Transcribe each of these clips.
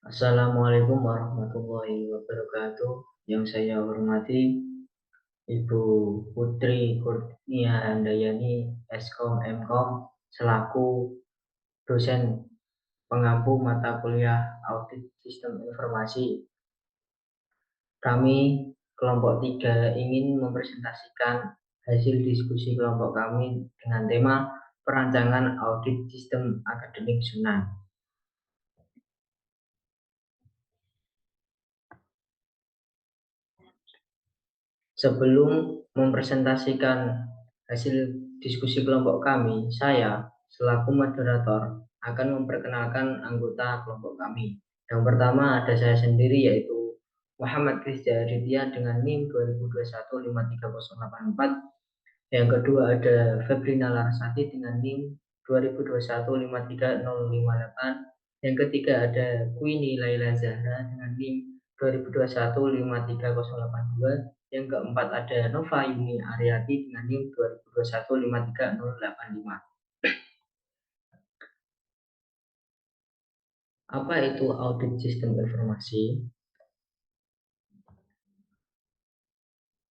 Assalamualaikum warahmatullahi wabarakatuh. Yang saya hormati Ibu Putri Kurnia Handayani, Eskom Mkom, selaku dosen pengampu mata kuliah Audit Sistem Informasi. Kami kelompok 3 ingin mempresentasikan hasil diskusi kelompok kami dengan tema perancangan audit sistem akademik Sunan. Sebelum mempresentasikan hasil diskusi kelompok kami, saya selaku moderator akan memperkenalkan anggota kelompok kami. Yang pertama ada saya sendiri yaitu Muhammad Krisda Aditya dengan NIM 2021-53084. Yang kedua ada Febrina Larsati dengan NIM 2021-53058. Yang ketiga ada Queenie Laila Zahra dengan NIM 2021-53082. Yang keempat ada Nova Yuni Aryati dengan NIM 2021-53085. Apa itu audit sistem informasi?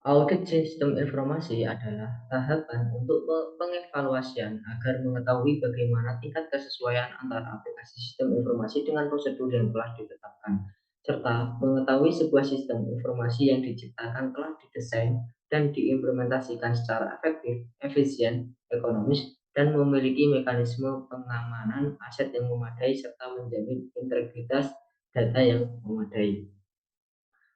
Audit sistem informasi adalah tahapan untuk pengevaluasian agar mengetahui bagaimana tingkat kesesuaian antara aplikasi sistem informasi dengan prosedur yang telah ditetapkan, serta mengetahui sebuah sistem informasi yang diciptakan telah didesain dan diimplementasikan secara efektif, efisien, ekonomis, dan memiliki mekanisme pengamanan aset yang memadai serta menjamin integritas data yang memadai.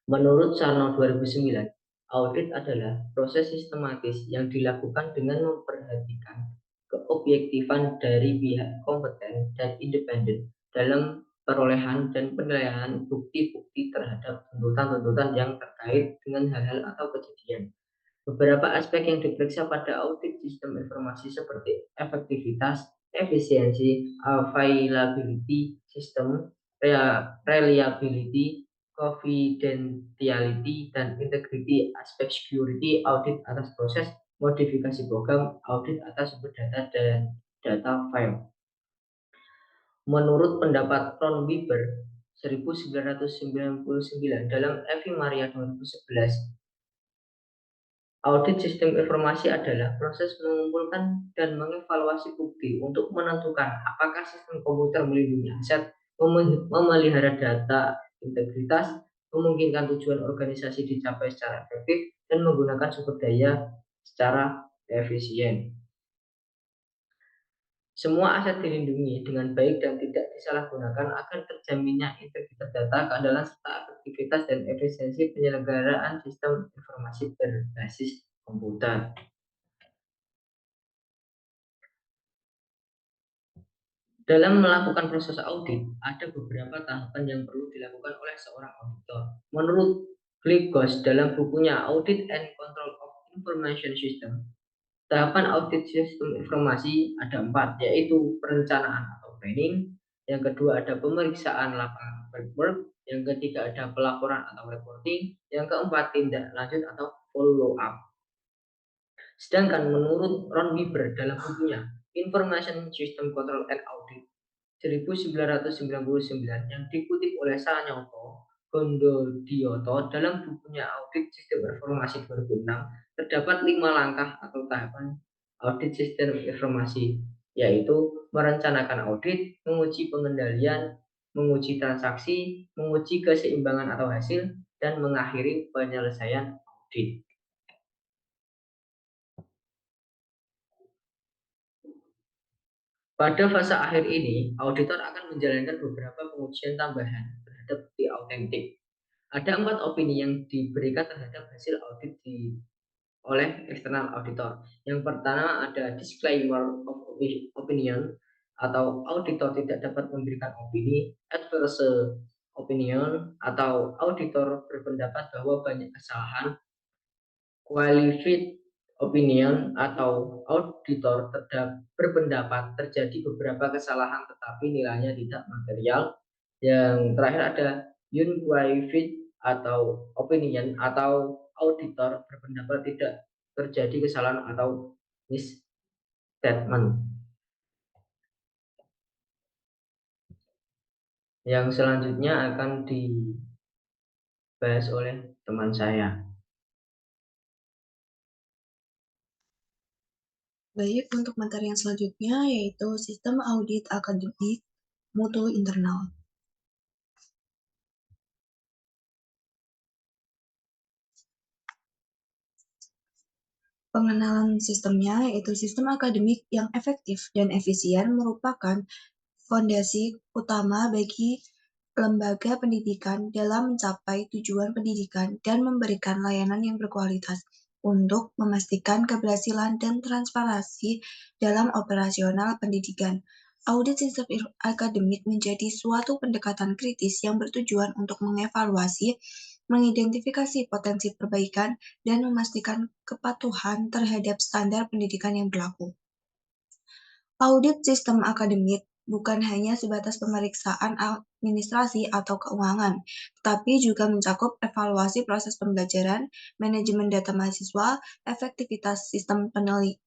Menurut Sarno 2009, audit adalah proses sistematis yang dilakukan dengan memperhatikan keobjektifan dari pihak kompeten dan independen dalam perolehan dan penilaian bukti-bukti terhadap tuntutan-tuntutan yang terkait dengan hal-hal atau kejadian. Beberapa aspek yang diperiksa pada audit sistem informasi seperti efektivitas, efisiensi, availability sistem, reliability, confidentiality, dan integrity. Aspek security, audit atas proses, modifikasi program, audit atas sumber data dan data file. Menurut pendapat Ron Weber 1999 dalam Evi Maria 2011, audit sistem informasi adalah proses mengumpulkan dan mengevaluasi bukti untuk menentukan apakah sistem komputer melindungi aset, memelihara data integritas, memungkinkan tujuan organisasi dicapai secara efektif, dan menggunakan sumber daya secara efisien. Semua aset dilindungi dengan baik dan tidak disalahgunakan agar terjaminnya integritas data, keandalan serta efektivitas dan efisiensi penyelenggaraan sistem informasi berbasis komputer. Dalam melakukan proses audit, ada beberapa tahapan yang perlu dilakukan oleh seorang auditor. Menurut Gligos dalam bukunya Audit and Control of Information System, tahapan audit sistem informasi ada 4, yaitu perencanaan atau planning, yang kedua ada pemeriksaan lapangan work, yang ketiga ada pelaporan atau reporting, yang keempat tindak lanjut atau follow up. Sedangkan menurut Ron Weber dalam bukunya Information System Control and Audit 1999 yang dikutip oleh Sanyoto Gondodioto dalam bukunya Audit Sistem Informasi 2006, terdapat 5 langkah atau tahapan audit sistem informasi, yaitu merencanakan audit, menguji pengendalian, menguji transaksi, menguji keseimbangan atau hasil, dan mengakhiri penyelesaian audit. Pada fase akhir ini, auditor akan menjalankan beberapa pengujian tambahan terhadap bukti autentik. Ada 4 opini yang diberikan terhadap hasil audit oleh eksternal auditor. Yang pertama ada disclaimer of opinion atau auditor tidak dapat memberikan opini, adverse opinion atau auditor berpendapat bahwa banyak kesalahan, qualified opinion atau auditor berpendapat terjadi beberapa kesalahan tetapi nilainya tidak material. Yang terakhir ada unqualified atau opinion atau auditor berpendapat tidak terjadi kesalahan atau misstatement. Yang selanjutnya akan dibahas oleh teman saya. Baik, untuk materi yang selanjutnya yaitu sistem audit akademik mutu internal. Pengenalan sistemnya yaitu sistem akademik yang efektif dan efisien merupakan fondasi utama bagi lembaga pendidikan dalam mencapai tujuan pendidikan dan memberikan layanan yang berkualitas untuk memastikan keberhasilan dan transparansi dalam operasional pendidikan. Audit sistem akademik menjadi suatu pendekatan kritis yang bertujuan untuk mengevaluasi, mengidentifikasi potensi perbaikan, dan memastikan kepatuhan terhadap standar pendidikan yang berlaku. Audit sistem akademik bukan hanya sebatas pemeriksaan administrasi atau keuangan, tetapi juga mencakup evaluasi proses pembelajaran, manajemen data mahasiswa, efektivitas sistem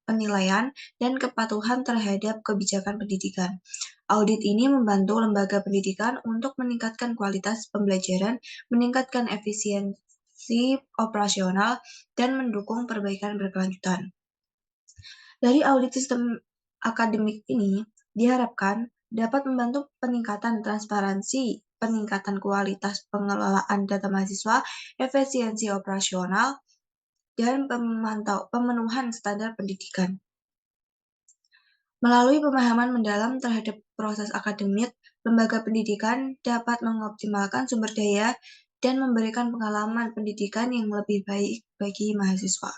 penilaian, dan kepatuhan terhadap kebijakan pendidikan. Audit ini membantu lembaga pendidikan untuk meningkatkan kualitas pembelajaran, meningkatkan efisiensi operasional, dan mendukung perbaikan berkelanjutan. Dari audit sistem akademik ini diharapkan dapat membantu peningkatan transparansi, peningkatan kualitas pengelolaan data mahasiswa, efisiensi operasional, dan pemenuhan standar pendidikan. Melalui pemahaman mendalam terhadap proses akademik, lembaga pendidikan dapat mengoptimalkan sumber daya dan memberikan pengalaman pendidikan yang lebih baik bagi mahasiswa.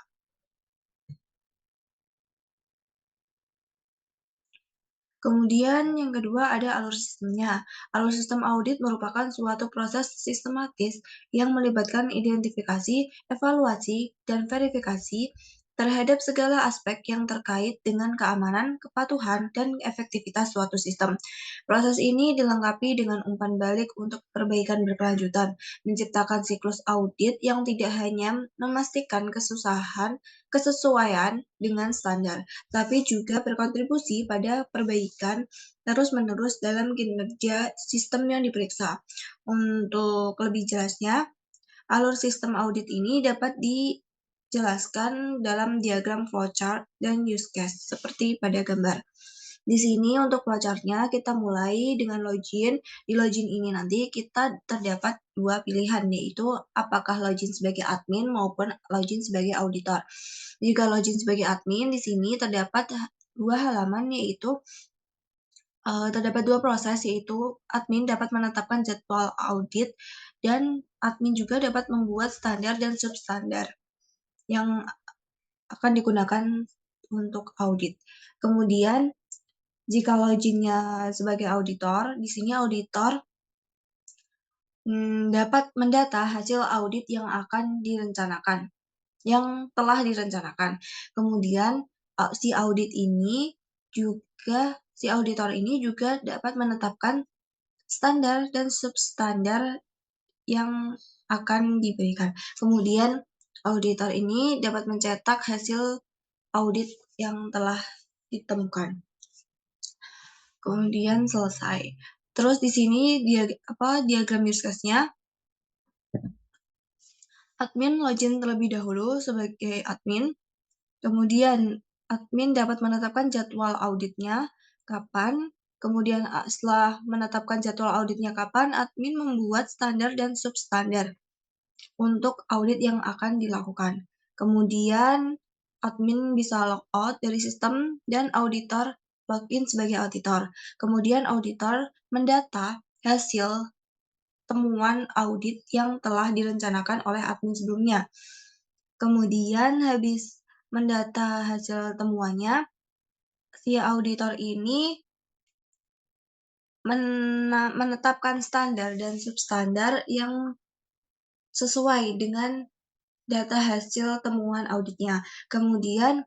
Kemudian yang kedua ada alur sistemnya. Alur sistem audit merupakan suatu proses sistematis yang melibatkan identifikasi, evaluasi, dan verifikasi terhadap segala aspek yang terkait dengan keamanan, kepatuhan, dan efektivitas suatu sistem. Proses ini dilengkapi dengan umpan balik untuk perbaikan berkelanjutan, menciptakan siklus audit yang tidak hanya memastikan kesesuaian dengan standar, tapi juga berkontribusi pada perbaikan terus-menerus dalam kinerja sistem yang diperiksa. Untuk lebih jelasnya, alur sistem audit ini dapat dijelaskan dalam diagram flowchart dan use case seperti pada gambar. Di sini untuk flowchart-nya kita mulai dengan login. Di login ini nanti kita terdapat dua pilihan, yaitu apakah login sebagai admin maupun login sebagai auditor. Jika login sebagai admin, di sini terdapat dua halaman, yaitu terdapat dua proses, yaitu admin dapat menetapkan jadwal audit dan admin juga dapat membuat standar dan substandar yang akan digunakan untuk audit. Kemudian jika loginnya sebagai auditor, di sini auditor dapat mendata hasil audit yang akan direncanakan, yang telah direncanakan. Kemudian si auditor ini juga dapat menetapkan standar dan substandar yang akan diberikan. Kemudian auditor ini dapat mencetak hasil audit yang telah ditemukan. Kemudian selesai. Terus di sini diagram use case-nya, admin login terlebih dahulu sebagai admin. Kemudian admin dapat menetapkan jadwal auditnya kapan. Kemudian setelah menetapkan jadwal auditnya kapan, admin membuat standar dan substandar untuk audit yang akan dilakukan. Kemudian admin bisa logout dari sistem dan auditor login sebagai auditor. Kemudian auditor mendata hasil temuan audit yang telah direncanakan oleh admin sebelumnya. Kemudian habis mendata hasil temuannya, si auditor ini menetapkan standar dan substandar yang sesuai dengan data hasil temuan auditnya. Kemudian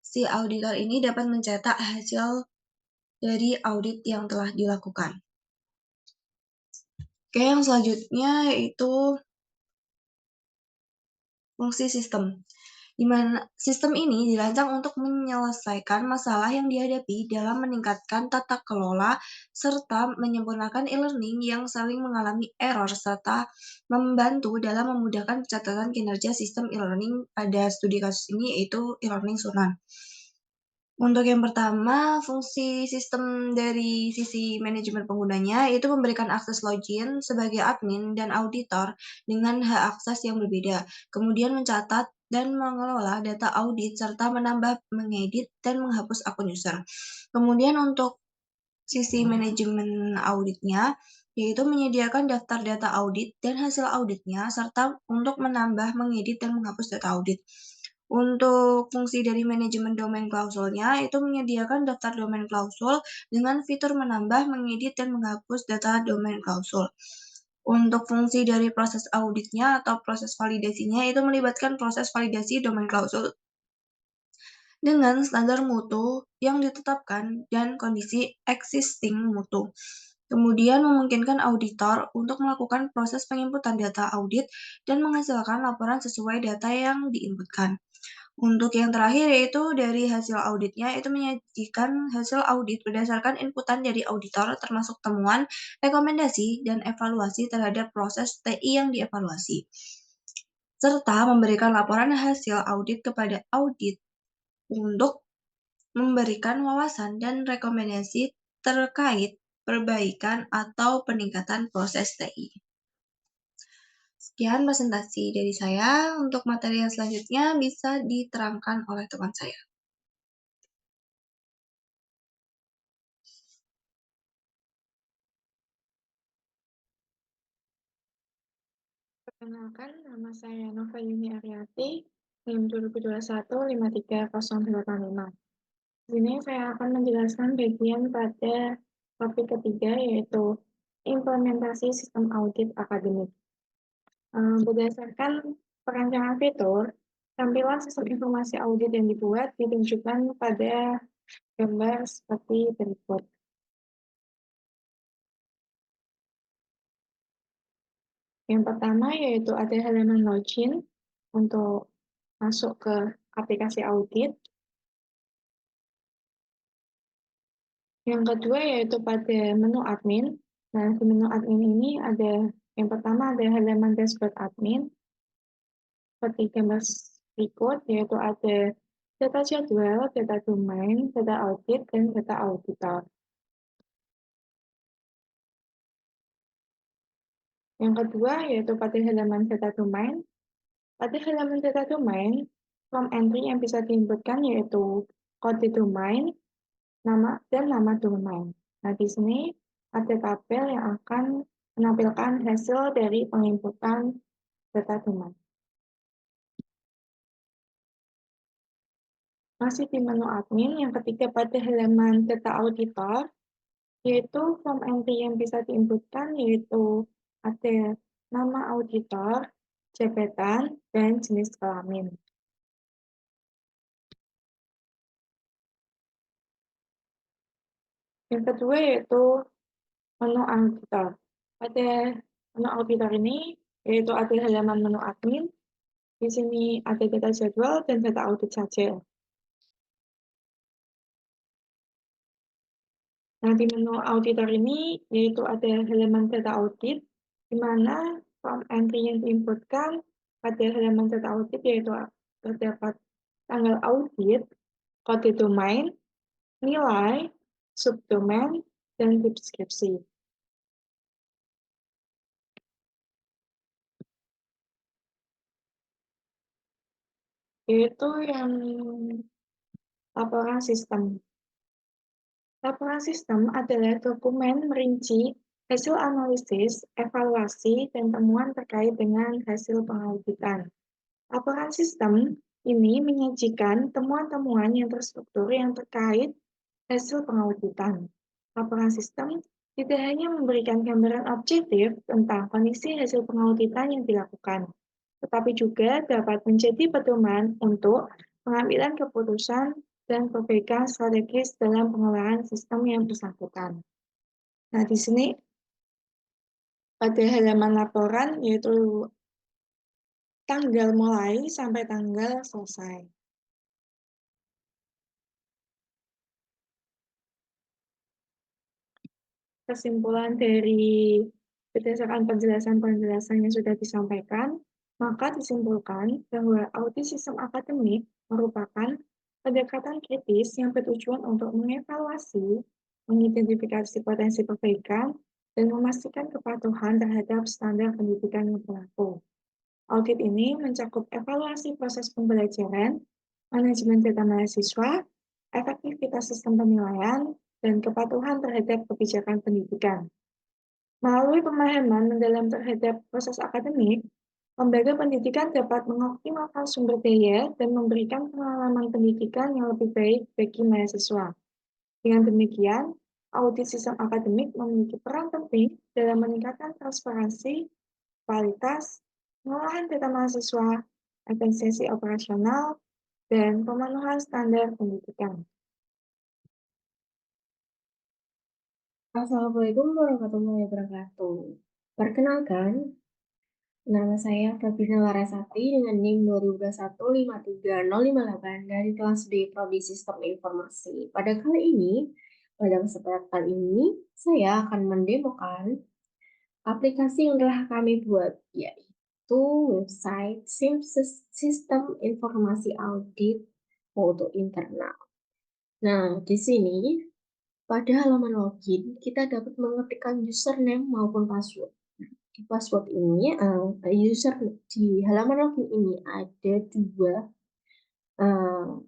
si auditor ini dapat mencetak hasil dari audit yang telah dilakukan. Oke, yang selanjutnya yaitu fungsi sistem. di mana sistem ini dirancang untuk menyelesaikan masalah yang dihadapi dalam meningkatkan tata kelola serta menyempurnakan e-learning yang saling mengalami error serta membantu dalam memudahkan pencatatan kinerja sistem e-learning pada studi kasus ini yaitu e-learning Sunan. Untuk yang pertama, fungsi sistem dari sisi manajemen penggunanya itu memberikan akses login sebagai admin dan auditor dengan hak akses yang berbeda, kemudian mencatat dan mengelola data audit serta menambah, mengedit, dan menghapus akun user. Kemudian untuk sisi manajemen auditnya, yaitu menyediakan daftar data audit dan hasil auditnya, serta untuk menambah, mengedit, dan menghapus data audit. Untuk fungsi dari manajemen domain klausulnya, itu menyediakan daftar domain klausul dengan fitur menambah, mengedit, dan menghapus data domain klausul. Untuk fungsi dari proses auditnya atau proses validasinya, itu melibatkan proses validasi domain klausul dengan standar mutu yang ditetapkan dan kondisi existing mutu. Kemudian memungkinkan auditor untuk melakukan proses penginputan data audit dan menghasilkan laporan sesuai data yang diinputkan. Untuk yang terakhir yaitu dari hasil auditnya itu menyajikan hasil audit berdasarkan inputan dari auditor termasuk temuan, rekomendasi, dan evaluasi terhadap proses TI yang dievaluasi. Serta memberikan laporan hasil audit kepada audit untuk memberikan wawasan dan rekomendasi terkait perbaikan atau peningkatan proses TI. Sekian presentasi dari saya. Untuk materi yang selanjutnya bisa diterangkan oleh teman saya. Perkenalkan, nama saya Nova Yuni Ariati, NIM 2021-53085. Di sini saya akan menjelaskan bagian pada topik ketiga, yaitu implementasi sistem audit akademik. Berdasarkan perancangan fitur, tampilan sistem informasi audit yang dibuat ditunjukkan pada gambar seperti berikut. Yang pertama yaitu ada halaman login untuk masuk ke aplikasi audit. Yang kedua yaitu pada menu admin. Nah, di menu admin ini ada yang pertama ada halaman dashboard admin. Seperti gambar berikut, yaitu ada data jadwal, data domain, data audit, dan data auditor. Yang kedua yaitu pada halaman data domain. Pada halaman data domain, form entry yang bisa diinputkan yaitu kode domain, nama dan nama domain. Nah, di sini ada tabel yang akan menampilkan hasil dari penginputan data domain. Masih di menu admin, yang ketiga pada halaman data auditor, yaitu form entry yang bisa diinputkan yaitu ada nama auditor, jabatan, dan jenis kelamin. Yang kedua yaitu menu auditor. Pada menu auditor ini yaitu ada halaman menu admin. Di sini ada data jadwal dan data audit saja. Nah, di menu auditor ini yaitu ada halaman data audit, di mana form entry yang diinputkan pada halaman data audit yaitu terdapat tanggal audit, kode domain, nilai, subdomain, dan deskripsi. Yaitu yang laporan sistem. Laporan sistem adalah dokumen merinci hasil analisis, evaluasi, dan temuan terkait dengan hasil pengauditan. Laporan sistem ini menyajikan temuan-temuan yang terstruktur yang terkait hasil pengauditan. Laporan sistem tidak hanya memberikan gambaran objektif tentang kondisi hasil pengauditan yang dilakukan, tetapi juga dapat menjadi pedoman untuk pengambilan keputusan dan perbaikan strategis dalam pengelolaan sistem yang bersangkutan. Nah, di sini pada halaman laporan yaitu Tanggal mulai sampai tanggal selesai. Kesimpulan dari berdasarkan penjelasan-penjelasan yang sudah disampaikan, maka disimpulkan bahwa audit sistem akademik merupakan pendekatan kritis yang bertujuan untuk mengevaluasi, mengidentifikasi potensi perbaikan, dan memastikan kepatuhan terhadap standar pendidikan yang berlaku. Audit ini mencakup evaluasi proses pembelajaran, manajemen data mahasiswa, efektivitas sistem penilaian, dan kepatuhan terhadap kebijakan pendidikan. Melalui pemahaman mendalam terhadap proses akademik, lembaga pendidikan dapat mengoptimalkan sumber daya dan memberikan pengalaman pendidikan yang lebih baik bagi mahasiswa. Dengan demikian, audit sistem akademik memiliki peran penting dalam meningkatkan transparansi, kualitas, pengolahan data mahasiswa, efisiensi operasional, dan pemenuhan standar pendidikan. Assalamualaikum warahmatullahi wabarakatuh. Perkenalkan, nama saya Febina Larasati dengan NIM 2021 53058 dari kelas B Prodi Sistem Informasi. Pada kesempatan ini, saya akan mendemokan aplikasi yang telah kami buat, yaitu website Sistem Informasi Audit untuk internal. Nah, di sini pada halaman login, kita dapat mengetikkan username maupun password. Di password ini, di halaman login ini ada dua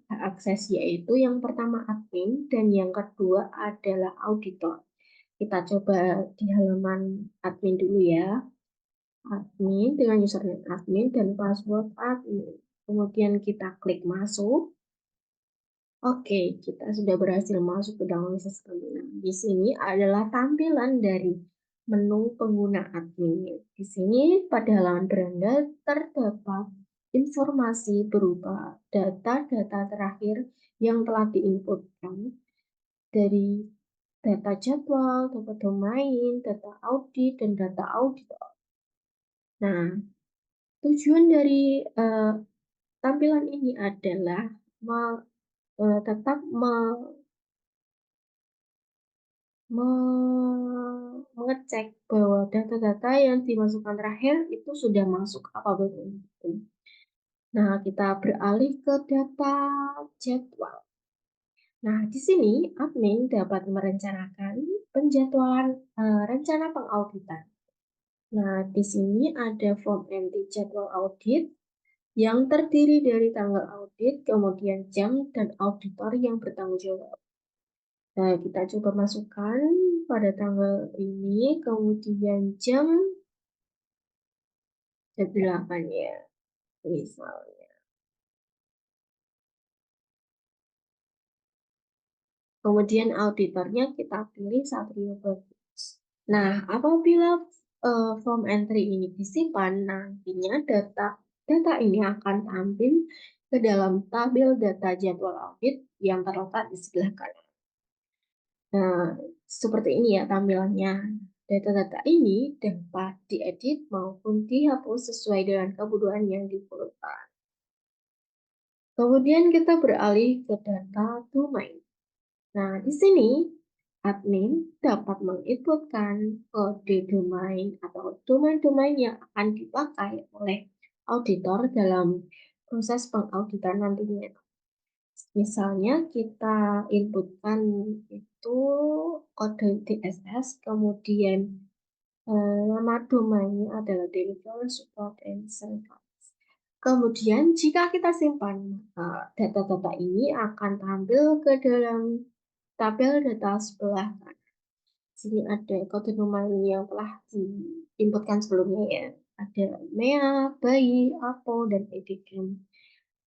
akses, yaitu yang pertama admin dan yang kedua adalah auditor. Kita coba di halaman admin dulu ya. Admin dengan username admin dan password admin. Kemudian kita klik masuk. Oke, kita sudah berhasil masuk ke dalam sistem. Nah, di sini adalah tampilan dari menu pengguna admin. Di sini pada halaman beranda terdapat informasi berupa data-data terakhir yang telah diinputkan dari data jadwal, data domain, data audit, dan data auditor. Nah, tujuan dari tampilan ini adalah tetap mengecek bahwa data-data yang dimasukkan terakhir itu sudah masuk apa belum. Nah, kita beralih ke data jadwal. Nah, di sini admin dapat merencanakan penjadwalan rencana pengauditan. Nah, di sini ada form entry jadwal audit yang terdiri dari tanggal audit, kemudian jam, dan auditor yang bertanggung jawab. Nah, kita coba masukkan pada tanggal ini, kemudian jam 8 ya, misalnya. Kemudian auditornya kita pilih Satrio Bagus. Nah, apabila form entry ini disimpan, nantinya data ini akan tampil ke dalam tabel data jadwal audit yang terletak di sebelah kanan. Nah, seperti ini ya tampilannya. Data-data ini dapat diedit maupun dihapus sesuai dengan kebutuhan yang diperlukan. Kemudian kita beralih ke data domain. Nah, di sini admin dapat menginputkan kode domain atau domain-domain yang akan dipakai oleh auditor dalam proses pengauditan nantinya. Misalnya kita inputkan itu kode DSS, kemudian nama domainnya adalah deliver, support, and service. Kemudian jika kita simpan, data-data ini akan tampil ke dalam tabel data sebelah kanan. Sini ada kode domain yang telah diinputkan sebelumnya ya. Ada MEA, BAI, APO, dan EDGAM.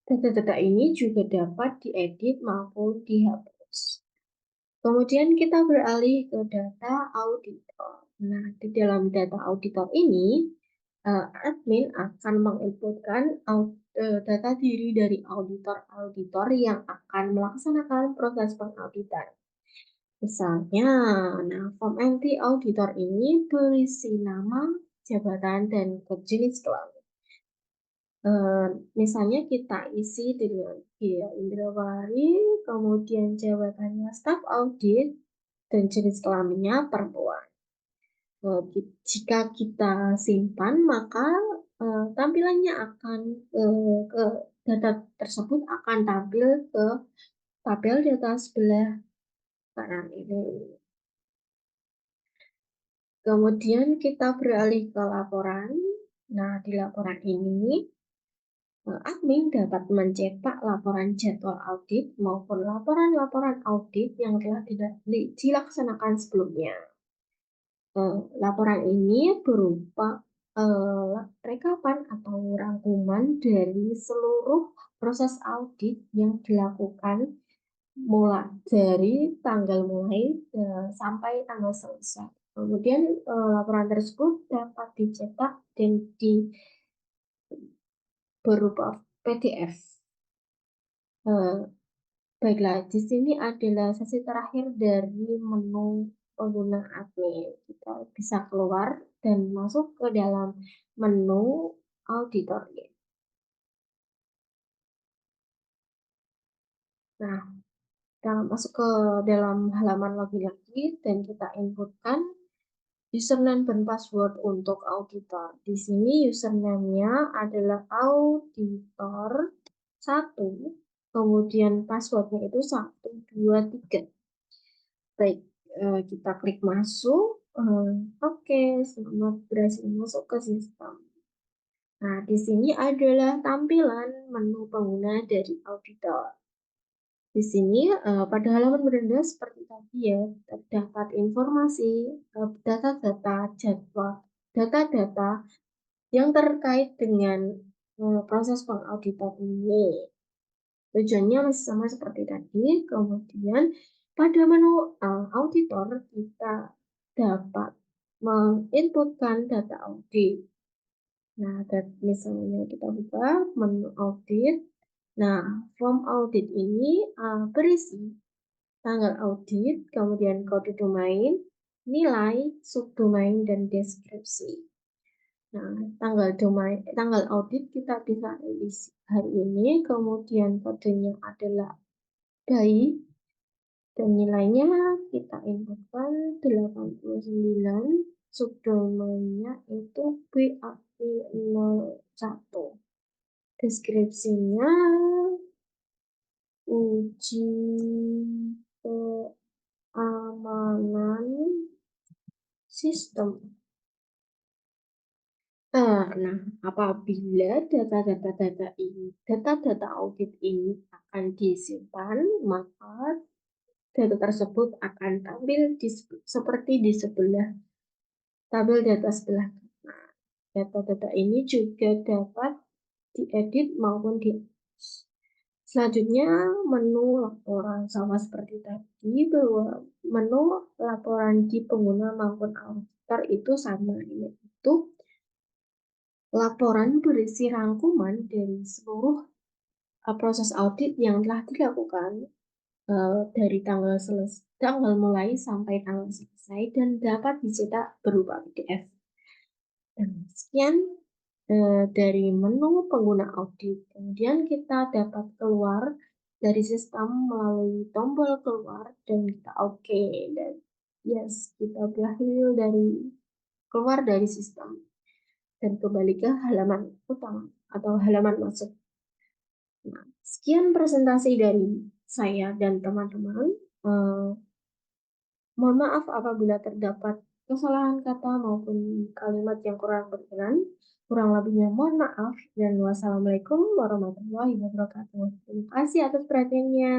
Data-data ini juga dapat diedit maupun dihapus. Kemudian kita beralih ke data auditor. Nah, di dalam data auditor ini, admin akan menginputkan data diri dari auditor-auditor yang akan melaksanakan proses pengauditan. Misalnya, form entry auditor ini berisi nama, jabatan, dan jenis kelamin. Misalnya kita isi dengan Gia Indrawari, kemudian jawabannya staf audit, dan jenis kelaminnya perempuan. Jika kita simpan, maka tampilannya akan ke data tersebut akan tampil ke tabel data sebelah kanan ini. Kemudian kita beralih ke laporan. Nah, di laporan ini admin dapat mencetak laporan jadwal audit maupun laporan-laporan audit yang telah dilaksanakan sebelumnya. Laporan ini berupa rekapan atau rangkuman dari seluruh proses audit yang dilakukan mulai dari tanggal mulai sampai tanggal selesai. Kemudian laporan tersebut dapat dicetak dan berupa PDF. Baiklah, di sini adalah sesi terakhir dari menu pengguna admin. Kita bisa keluar dan masuk ke dalam menu auditor. Nah, kita masuk ke dalam halaman login lagi dan kita inputkan username dan password untuk auditor. Di sini username-nya adalah auditor 1, kemudian passwordnya itu 123. Baik, kita klik masuk. Oke, selamat berhasil masuk ke sistem. Nah, di sini adalah tampilan menu pengguna dari auditor. Di sini pada halaman berendah seperti tadi ya, terdapat informasi data-data jadwal, data-data yang terkait dengan proses pengauditan ini. Tujuannya masih sama seperti tadi. Kemudian pada menu auditor kita dapat menginputkan data audit. Nah, misalnya kita buka menu audit. Nah, form audit ini berisi tanggal audit, kemudian kode domain, nilai, subdomain, dan deskripsi. Nah, tanggal audit kita bisa isi hari ini, kemudian kodenya adalah baik, dan nilainya kita inputkan 89, subdomainnya itu BAP01. Deskripsinya uji keamanan sistem. Nah, apabila data-data audit ini akan disimpan, maka data tersebut akan tampil seperti di sebelah tabel data sebelah kanan. Data-data ini juga dapat diedit maupun dihapus. Selanjutnya menu laporan, sama seperti tadi bahwa menu laporan di pengguna maupun auditor itu sama, yaitu laporan berisi rangkuman dari seluruh proses audit yang telah dilakukan dari tanggal mulai sampai tanggal selesai dan dapat dicetak berupa PDF. Dan sekian dari menu pengguna audit. Kemudian kita dapat keluar dari sistem melalui tombol keluar dan kita OK dan yes, kita berhasil keluar dari sistem dan kembali ke halaman utama atau halaman masuk. Nah, sekian presentasi dari saya dan teman-teman. Mohon maaf apabila terdapat kesalahan kata maupun kalimat yang kurang berkenan. Kurang lebihnya mohon maaf dan wassalamualaikum warahmatullahi wabarakatuh. Terima kasih atas perhatiannya.